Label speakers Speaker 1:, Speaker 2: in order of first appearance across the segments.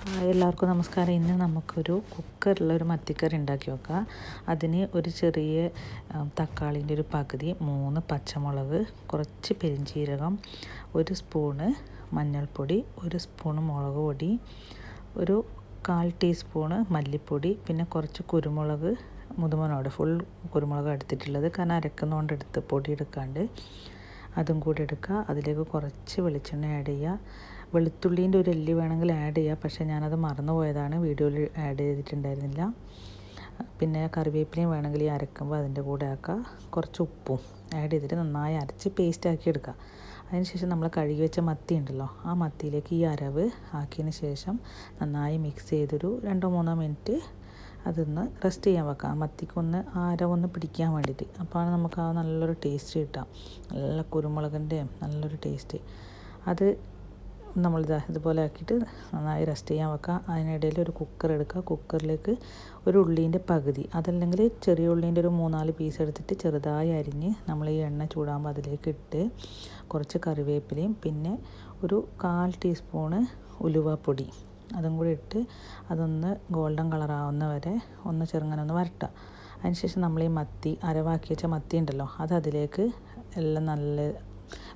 Speaker 1: എല്ലാവർക്കും നമസ്കാരം. ഇന്ന് നമുക്കൊരു കുക്കറിലൊരു മത്തിക്കറി ഉണ്ടാക്കി വെക്കാം. അതിന് ഒരു ചെറിയ തക്കാളീൻ്റെ ഒരു പകുതി, 3 പച്ചമുളക്, കുറച്ച് പെരിഞ്ചീരകം, 1 സ്പൂണ് മഞ്ഞൾപ്പൊടി, 1 സ്പൂണ് മുളക് പൊടി, ഒരു 1/4 ടീസ്പൂണ് മല്ലിപ്പൊടി, പിന്നെ കുറച്ച് കുരുമുളക് മുതുമനോട് ഫുൾ കുരുമുളക് എടുത്തിട്ടുള്ളത്, കാരണം അരക്കുന്നതുകൊണ്ട് എടുത്ത് പൊടി എടുക്കാണ്ട് അതും കൂടി എടുക്കുക. അതിലേക്ക് കുറച്ച് വെളിച്ചെണ്ണ ആഡ് ചെയ്യുക. വെളുത്തുള്ളീൻ്റെ ഒരു എല്ല് വേണമെങ്കിൽ ആഡ് ചെയ്യുക, പക്ഷേ ഞാനത് മറന്നു പോയതാണ്, വീഡിയോയിൽ ആഡ് ചെയ്തിട്ടുണ്ടായിരുന്നില്ല. പിന്നെ കറിവേപ്പിലയും വേണമെങ്കിൽ ഈ അരക്കുമ്പോൾ അതിൻ്റെ കൂടെ ആക്കുക. കുറച്ച് ഉപ്പും ആഡ് ചെയ്തിട്ട് നന്നായി അരച്ച് പേസ്റ്റാക്കി എടുക്കുക. അതിനുശേഷം നമ്മൾ കഴുകി വെച്ച മത്തി ഉണ്ടല്ലോ, ആ മത്തിയിലേക്ക് ഈ അരവ് ആക്കിയതിന് ശേഷം നന്നായി മിക്സ് ചെയ്തൊരു 2-3 മിനിറ്റ് അതൊന്ന് റെസ്റ്റ് ചെയ്യാൻ വെക്കാം. മത്തിക്കൊന്ന് അരവൊന്ന് പിടിക്കാൻ വേണ്ടിയിട്ട്. അപ്പോൾ നമുക്ക് ആ നല്ലൊരു ടേസ്റ്റ് കിട്ടാം, നല്ല കുരുമുളകിൻ്റെ നല്ലൊരു ടേസ്റ്റ്. അത് ഇതുപോലെ ആക്കിയിട്ട് നന്നായി റെസ്റ്റ് ചെയ്യാൻ വെക്കാം. അതിനിടയിൽ ഒരു കുക്കർ എടുക്കുക. കുക്കറിലേക്ക് ഒരു ഉള്ളീൻ്റെ പകുതി, അതല്ലെങ്കിൽ ചെറിയ ഉള്ളീൻ്റെ ഒരു 3-4 പീസ് എടുത്തിട്ട് ചെറുതായി അരിഞ്ഞ് നമ്മൾ ഈ എണ്ണ ചൂടാകുമ്പോൾ അതിലേക്ക് ഇട്ട് കുറച്ച് കറിവേപ്പിലയും പിന്നെ ഒരു 1/4 ടീസ്പൂണ് ഉലുവപ്പൊടി അതും കൂടി ഇട്ട് അതൊന്ന് ഗോൾഡൻ കളറാവുന്ന വരെ ഒന്ന് ചെറുങ്ങനെ ഒന്ന് വരട്ടുക. അതിനുശേഷം നമ്മൾ ഈ മത്തി അരവാക്കി വെച്ച മത്തി ഉണ്ടല്ലോ, അത് അതിലേക്ക് എല്ലാം നല്ല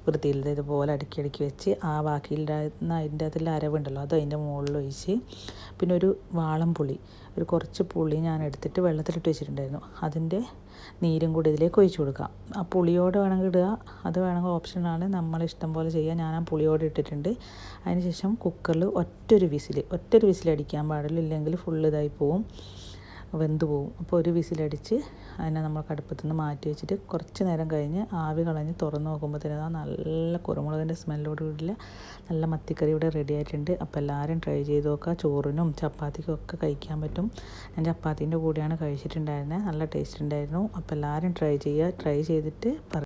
Speaker 1: വൃത്തിയിൽ ഇതുപോലെ അടുക്കി വെച്ച് ആ ബാക്കിയിലുണ്ടായിരുന്ന അതിൻ്റെ അതിൽ അരവുണ്ടല്ലോ അത് അതിൻ്റെ മുകളിൽ ഒഴിച്ച്, പിന്നെ ഒരു വാളംപുളി, ഒരു കുറച്ച് പുളി ഞാൻ എടുത്തിട്ട് വെള്ളത്തിലിട്ട് വെച്ചിട്ടുണ്ടായിരുന്നു, അതിൻ്റെ നീരും കൂടി ഇതിലേക്ക് ഒഴിച്ച് കൊടുക്കാം. ആ പുളിയോട് വേണമെങ്കിൽ ഇടുക, അത് വേണമെങ്കിൽ ഓപ്ഷനാണ്, നമ്മളിഷ്ടം പോലെ ചെയ്യുക. ഞാൻ ആ പുളിയോട് ഇട്ടിട്ടുണ്ട്. അതിനുശേഷം കുക്കറിൽ ഒറ്റൊരു വിസിൽ അടിക്കാൻ പാടില്ല, ഇല്ലെങ്കിൽ ഫുള്ള് ഇതായി പോവും, വെന്ത് പോവും. അപ്പോൾ ഒരു വിസിലടിച്ച് അതിനെ നമ്മൾ കടുപ്പത്തു നിന്ന് മാറ്റി വെച്ചിട്ട് കുറച്ച് നേരം കഴിഞ്ഞ് ആവി കളഞ്ഞ് തുറന്ന് നോക്കുമ്പോഴത്തേനും നല്ല കുരുമുളകിൻ്റെ സ്മെല്ലോടുകൂടിയുള്ള നല്ല മത്തിക്കറി ഇവിടെ റെഡി ആയിട്ടുണ്ട്. അപ്പോൾ എല്ലാവരും ട്രൈ ചെയ്ത് നോക്കുക. ചോറിനും ചപ്പാത്തിക്കും ഒക്കെ കഴിക്കാൻ പറ്റും. ഞാൻ ചപ്പാത്തീൻ്റെ കൂടെയാണ് കഴിച്ചിട്ടുണ്ടായിരുന്നത്, നല്ല ടേസ്റ്റ് ഉണ്ടായിരുന്നു. അപ്പോൾ എല്ലാവരും ട്രൈ ചെയ്യുക. ട്രൈ ചെയ്തിട്ട്